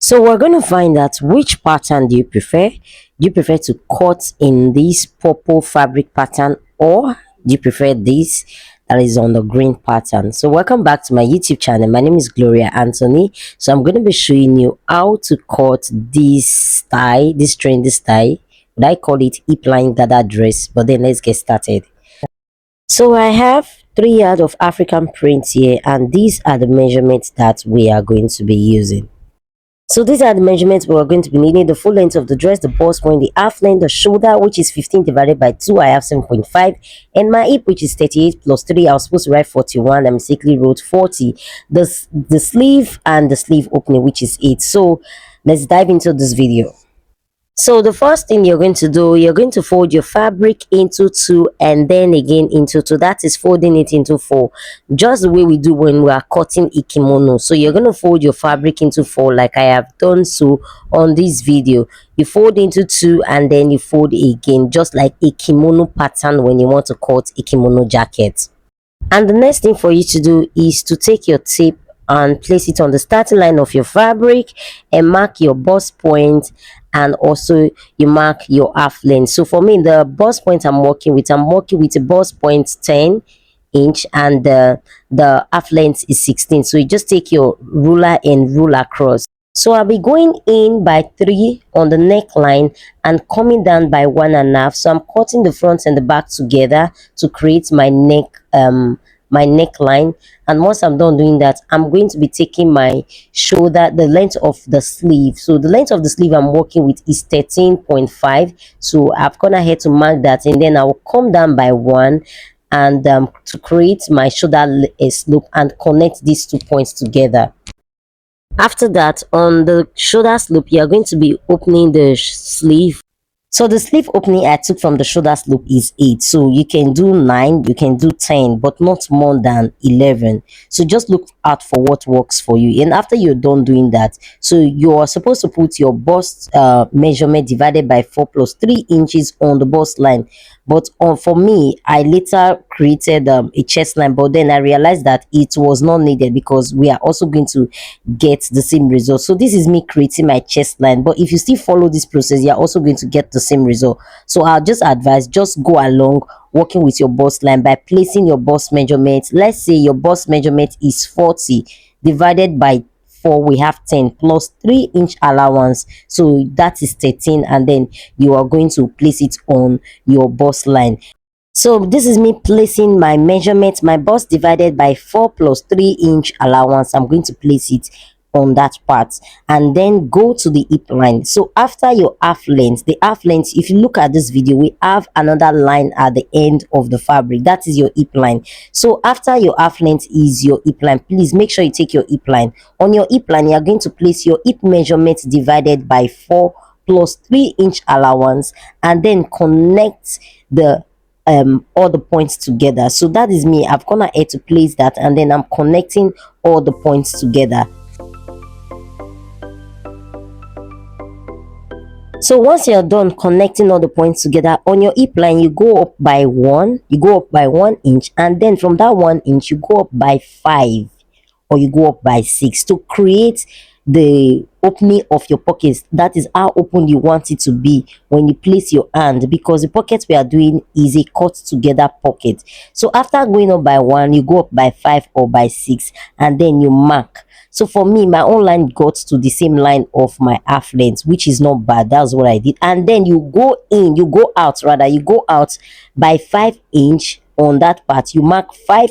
So we're going to find out which pattern do you prefer. Do you prefer to cut in this purple fabric pattern, or do you prefer this that is on the green pattern? So welcome back to my YouTube channel. My name is Gloria Anthony. So I'm going to be showing you how to cut this tie, this trendy tie. But I call it hip line dada dress. But then let's get started. So I have 3 yards of African print here, and these are the measurements that we are going to be using. So these are the measurements we are going to be needing: the full length of the dress, the bust point, the half length, the shoulder, which is 15 divided by 2, I have 7.5, and my hip, which is 38 plus 3, I was supposed to write 41, I mistakenly wrote 40. The sleeve and the sleeve opening, which is 8. So let's dive into this video. So the first thing you're going to do, you're going to fold your fabric into 2 and then again into 2. That is folding it into 4, just the way we do when we are cutting a kimono. So you're going to fold your fabric into 4 like I have done so on this video. You fold into 2 and then you fold again, just like a kimono pattern when you want to cut a kimono jacket. And the next thing for you to do is to take your tape and place it on the starting line of your fabric and mark your bust point, and also you mark your half length. So for me, the bust point I'm working with a bust point 10" and the half length is 16. So you just take your ruler and rule across. So I'll be going in by 3 on the neckline and coming down by 1.5. So I'm cutting the front and the back together to create my neckline. And once I'm done doing that, I'm going to be taking my shoulder, the length of the sleeve. So the length of the sleeve I'm working with is 13.5. So I've gone ahead to mark that, and then I will come down by 1 and to create my shoulder slope and connect these 2 points together. After that, on the shoulder slope, you are going to be opening the sleeve. So the sleeve opening I took from the shoulder slope is 8. So you can do 9, you can do 10, but not more than 11. So just look out for what works for you. And after you're done doing that, so you are supposed to put your bust measurement divided by 4 plus 3 inches on the bust line. But for me, I later created a chest line, but then I realized that it was not needed because we are also going to get the same result. So this is me creating my chest line, but if you still follow this process, you're also going to get the same result. So I'll just advise, just go along working with your bust line by placing your bust measurement. Let's say your bust measurement is 40 divided by 4, we have 10 plus 3-inch allowance, so that is 13, and then you are going to place it on your bust line. So this is me placing my measurement, my bust divided by 4 plus 3-inch allowance. I'm going to place it on that part and then go to the hip line. So after your half length, the half length, if you look at this video, we have another line at the end of the fabric. That is your hip line. So after your half length is your hip line, please make sure you take your hip line. On your hip line, you are going to place your hip measurement divided by 4 plus 3-inch allowance and then connect the all the points together. So that is me. I've gone ahead to place that and then I'm connecting all the points together. So once you're done connecting all the points together, on your hip line you go up by 1, you go up by 1 inch, and then from that 1 inch you go up by 5 or you go up by 6 to create the opening of your pockets. That is how open you want it to be when you place your hand, because the pocket we are doing is a cut together pocket. So after going up by 1, you go up by 5 or by 6 and then you mark. So for me, my own line got to the same line of my half length, which is not bad. That's what I did. And then you go out by 5" on that part. You mark 5"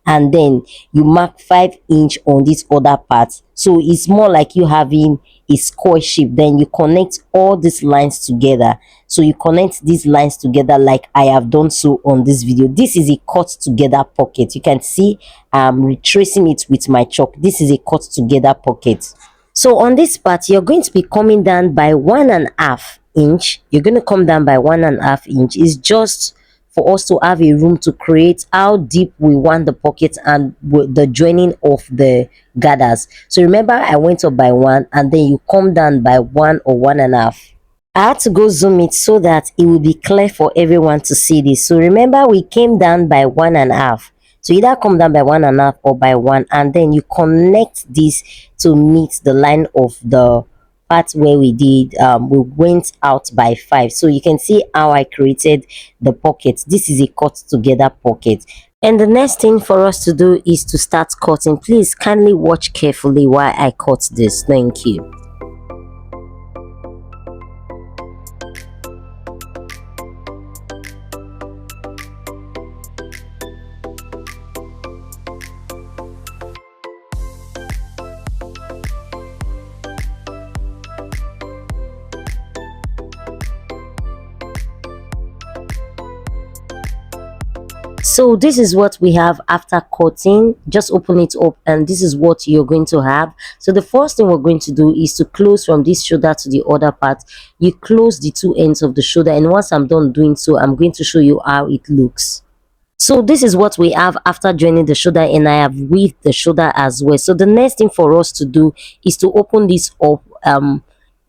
and then you mark 5" on this other part. So it's more like you having a square shape. Then you connect all these lines together. So you connect these lines together like I have done so on this video. This is a cut together pocket. You can see I'm retracing it with my chalk. This is a cut together pocket. So on this part, you're going to be coming down by 1.5 inch. You're going to come down by 1.5 inch. It's just for us to have a room to create how deep we want the pocket and the joining of the gathers. So remember, I went up by 1 and then you come down by 1 or 1.5. I had to go zoom it so that it will be clear for everyone to see this. So remember, we came down by 1.5. So either come down by 1.5 or by 1, and then you connect this to meet the line of the part where we went out by 5. So you can see how I created the pocket. This is a cut together pocket. And the next thing for us to do is to start cutting. Please kindly watch carefully while I cut this. Thank you. So this is what we have after cutting. Just open it up and this is what you're going to have. So the first thing we're going to do is to close from this shoulder to the other part. You close the two ends of the shoulder, and once I'm done doing so, I'm going to show you how it looks. So this is what we have after joining the shoulder, and I have weaved the shoulder as well. So the next thing for us to do is to open this up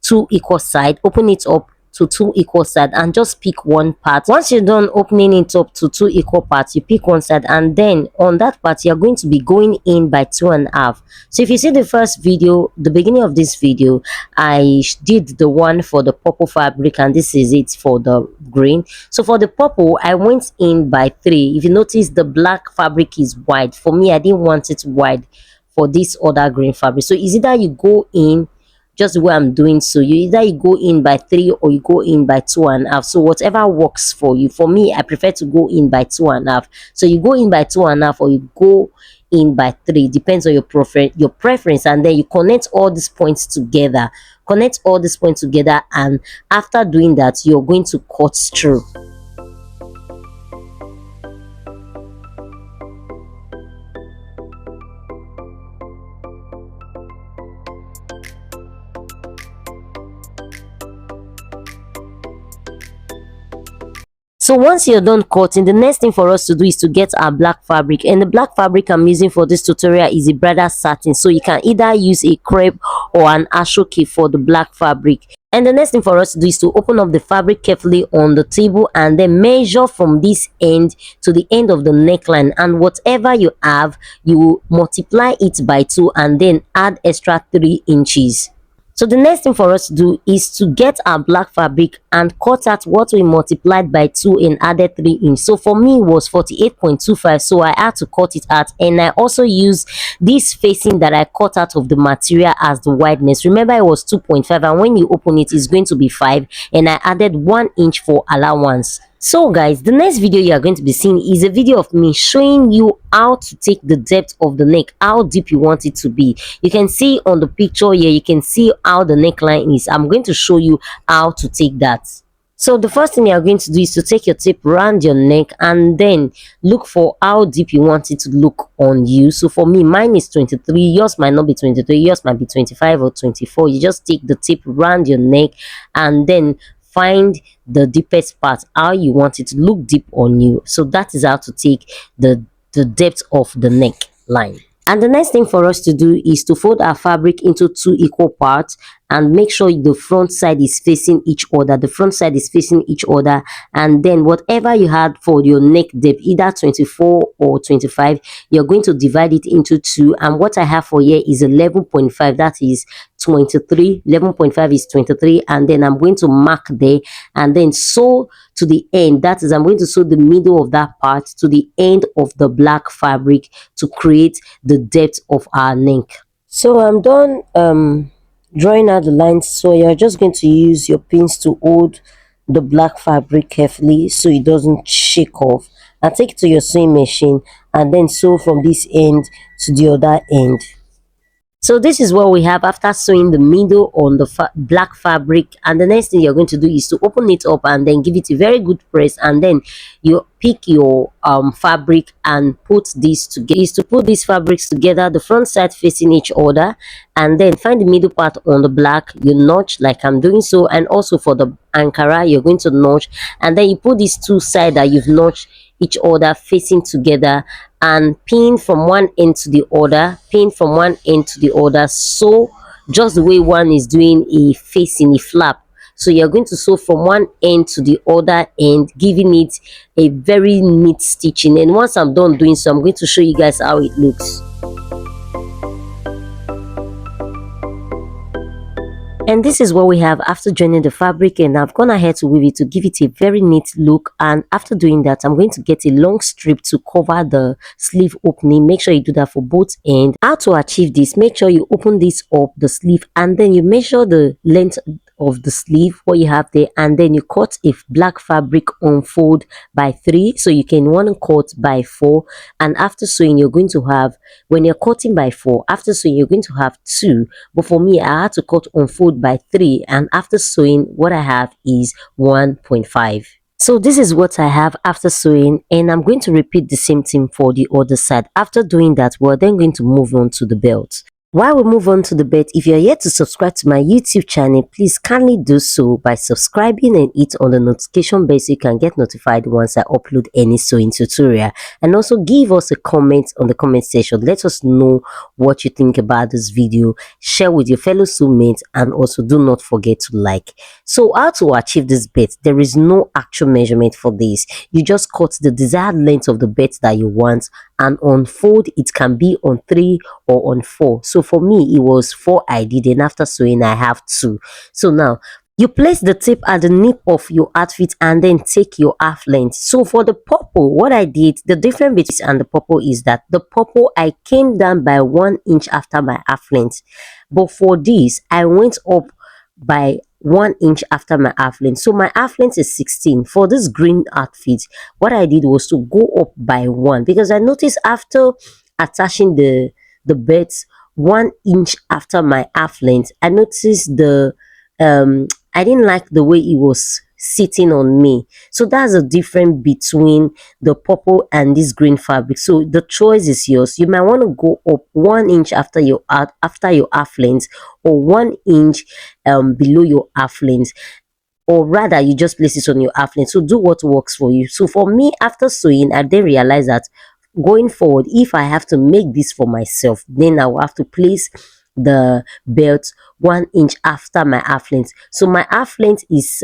two equal side. Open it up to two equal sides and just pick one part. Once you're done opening it up to two equal parts, you pick one side, and then on that part you're going to be going in by 2.5. So if you see the first video, the beginning of this video, I did the one for the purple fabric, and this is it for the green. So for the purple, I went in by 3. If you notice, the black fabric is wide. For me, I didn't want it wide for this other green fabric. So it's either you go in just the way I'm doing, so you go in by 3 or you go in by 2.5. So whatever works for you. For me, I prefer to go in by 2.5. So you go in by 2.5 or you go in by 3, depends on your preference. And then you connect all these points together, and after doing that, you're going to cut through. So once you're done cutting, the next thing for us to do is to get our black fabric, and the black fabric I'm using for this tutorial is a bridal satin. So you can either use a crepe or an Asoke for the black fabric. And the next thing for us to do is to open up the fabric carefully on the table and then measure from this end to the end of the neckline, and whatever you have, you multiply it by 2 and then add extra 3 inches. So the next thing for us to do is to get our black fabric and cut out what we multiplied by 2 and added 3 inches. So for me, it was 48.25, so I had to cut it out. And I also use this facing that I cut out of the material as the wideness. Remember, it was 2.5, and when you open it, it's going to be 5, and I added 1 inch for allowance. So guys, the next video you are going to be seeing is a video of me showing you how to take the depth of the neck, how deep you want it to be. You can see on the picture here, you can see how the neckline is. I'm going to show you how to take that. So the first thing you are going to do is to take your tape around your neck and then look for how deep you want it to look on you. So for me, mine is 23. Yours might not be 23. Yours might be 25 or 24. You just take the tape around your neck and then find the deepest part, how you want it to look deep on you. So that is how to take the depth of the neckline. And the next thing for us to do is to fold our fabric into 2 equal parts and make sure the front side is facing each other. The front side is facing each other, and then whatever you had for your neck depth, either 24 or 25, you're going to divide it into 2. And what I have for here is 11.5. That is 23. 11.5 is 23, and then I'm going to mark there and then sew to the end. That is, I'm going to sew the middle of that part to the end of the black fabric to create the depth of our neck. So I'm done drawing out the lines. So you're just going to use your pins to hold the black fabric carefully so it doesn't shake off, and take it to your sewing machine and then sew from this end to the other end. So this is what we have after sewing the middle on the black fabric. And the next thing you're going to do is to open it up and then give it a very good press, and then you pick your fabric and put this together. Is to put these fabrics together, the front side facing each other, and then find the middle part on the black. You notch like I'm doing so, and also for the ankara you're going to notch, and then you put these two sides that you've notched each other facing together and pin from one end to the other, so just the way one is doing a facing a flap. So you're going to sew from one end to the other end, giving it a very neat stitching. And once I'm done doing so, I'm going to show you guys how it looks. And this is what we have after joining the fabric, and I've gone ahead to weave it to give it a very neat look. And after doing that, I'm going to get a long strip to cover the sleeve opening. Make sure you do that for both ends. How to achieve this: make sure you open this up, the sleeve, and then you measure the length of the sleeve, what you have there, and then you cut a black fabric unfold by 3, so you can want to cut by 4. And after sewing, you're going to have, when you're cutting by 4, after sewing you're going to have 2, but for me I had to cut unfold by 3, and after sewing what I have is 1.5. So this is what I have after sewing, and I'm going to repeat the same thing for the other side. After doing that, we're then going to move on to the belt. While we move on to the belt, if you're yet to subscribe to my YouTube channel, please kindly do so by subscribing and hit on the notification bell so you can get notified once I upload any sewing tutorial. And also give us a comment on the comment section. Let us know what you think about this video. Share with your fellow sewmates, and also do not forget to like. So how to achieve this belt? There is no actual measurement for this. You just cut the desired length of the belt that you want, and unfold it can be on 3 or on 4. So for me it was 4 I did, and after sewing I have 2. So now you place the tape at the nip of your outfit and then take your half length. So for the purple, what I did, the difference between this and the purple is that the purple I came down by 1 inch after my half length, but for this I went up by 1 inch after my half length. So my half length is 16. For this green outfit, what I did was to go up by 1, because I noticed after attaching the belt 1 inch after my half length, I noticed the I didn't like the way it was sitting on me. So that's the difference between the purple and this green fabric. So the choice is yours. You might want to go up 1 inch after your half length, or 1 inch below your half length, or rather you just place it on your half length. So do what works for you. So for me, after sewing, I then realized that going forward, if I have to make this for myself, then I will have to place the belt 1 inch after my half length. So my half length is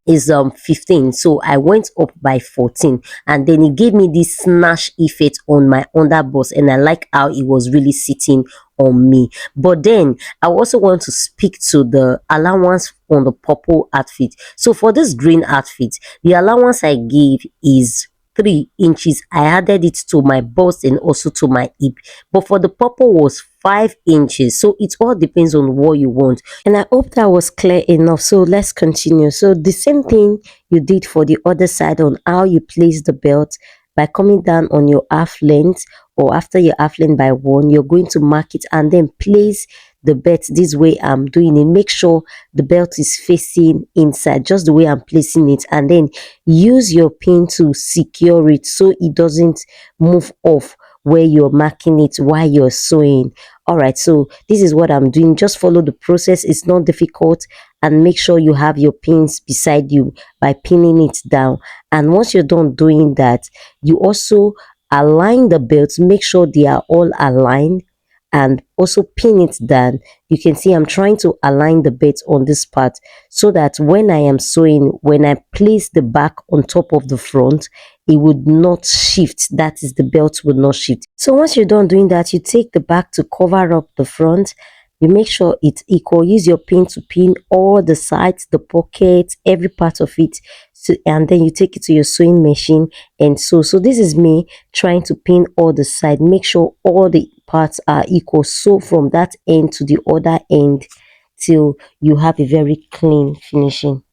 15, so I went up by 14, and then it gave me this snatch effect on my underbust, and I like how it was really sitting on me. But then I also want to speak to the allowance on the purple outfit. So for this green outfit, the allowance I gave is 3 inches. I added it to my bust and also to my hip, but for the purple was 5 inches. So it all depends on what you want, and I hope that was clear enough. So let's continue. So the same thing you did for the other side on how you place the belt, by coming down on your half length, or after your half length by 1, you're going to mark it and then place the belt this way I'm doing it. Make sure the belt is facing inside, just the way I'm placing it, and then use your pin to secure it so it doesn't move off where you're marking it while you're sewing. All right, so this is what I'm doing. Just follow the process. It's not difficult, and make sure you have your pins beside you by pinning it down. And once you're done doing that, you also align the belts. Make sure they are all aligned, and also pin it down. You can see I'm trying to align the belt on this part, so that when I am sewing, when I place the back on top of the front, it would not shift. That is, the belt would not shift. So once you're done doing that, you take the back to cover up the front. You make sure it's equal. Use your pin to pin all the sides, the pockets, every part of it. So, and then you take it to your sewing machine and sew. So this is me trying to pin all the side. Make sure all the parts are equal. Sew from that end to the other end till you have a very clean finishing.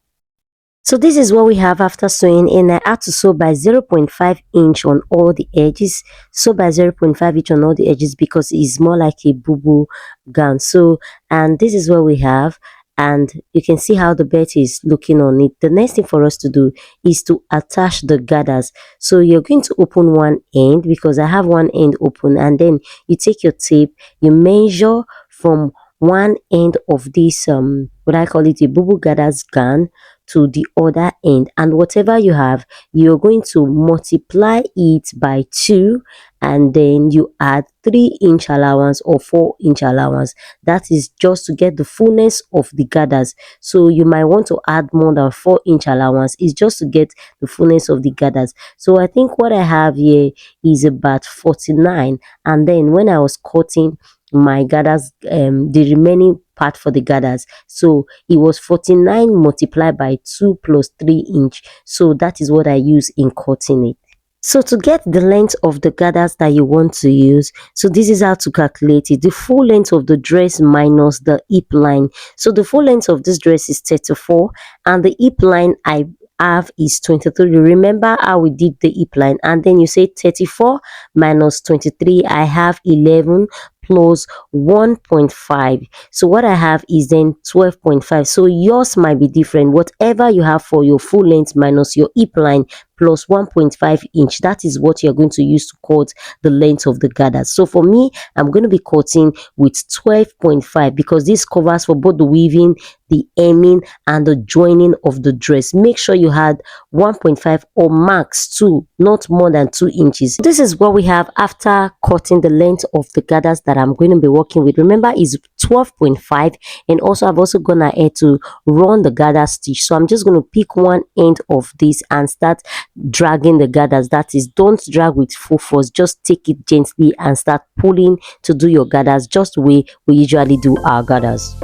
So this is what we have after sewing, and I had to sew by 0.5 inch on all the edges. Sew by 0.5 inch on all the edges because it's more like a BuBu gown. So, and this is what we have, and you can see how the belt is looking on it. The next thing for us to do is to attach the gathers. So you're going to open one end, because I have one end open, and then you take your tape, you measure from one end of this what I call it a BuBu gathers gown to the other end, and whatever you have, you're going to multiply it by 2, and then you add 3-inch allowance or 4-inch allowance. That is just to get the fullness of the gathers. So you might want to add more than 4-inch allowance. It's just to get the fullness of the gathers. So I think what I have here is about 49, and then when I was cutting my gathers, the remaining part for the gathers, so it was 49 multiplied by 2 plus 3-inch. So that is what I use in cutting it. So to get the length of the gathers that you want to use, so this is how to calculate it: the full length of the dress minus the hip line. So the full length of this dress is 34, and the hip line I have is 23. Remember how we did the hip line, and then you say 34 minus 23. I have 11 plus 1.5. So what I have is then 12.5. So yours might be different. Whatever you have for your full length minus your hip line plus 1.5-inch, that is what you're going to use to cut the length of the gathers. So for me, I'm going to be cutting with 12.5 because this covers for both the weaving, the hemming, and the joining of the dress. Make sure you had 1.5 or max 2, not more than 2 inches. This is what we have after cutting the length of the gathers that I'm going to be working with. Remember, is 12.5, and also I've also gone ahead to run the gather stitch. So I'm just going to pick one end of this and start dragging the gathers. That is, don't drag with full force, just take it gently and start pulling to do your gathers, just the way we usually do our gathers.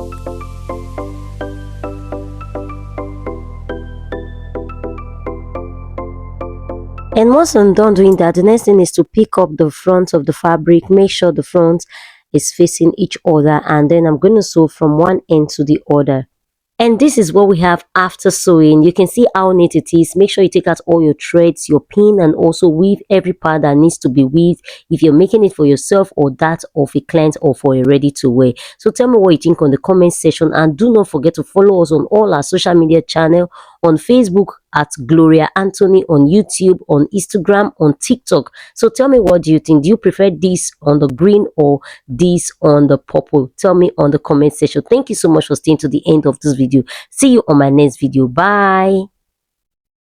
And once I'm done doing that, the next thing is to pick up the front of the fabric. Make sure the front is facing each other, and then I'm going to sew from one end to the other. And this is what we have after sewing. You can see how neat it is. Make sure you take out all your threads, your pin, and also weave every part that needs to be weaved if you're making it for yourself or that of a client or for a ready to wear. So tell me what you think on the comment section, and do not forget to follow us on all our social media channel, on Facebook at Gloria Anthony, on YouTube, on Instagram, on TikTok. So tell me, what do you think? Do you prefer this on the green or this on the purple? Tell me on the comment section. Thank you so much for staying to the end of this video. See you on my next video. Bye.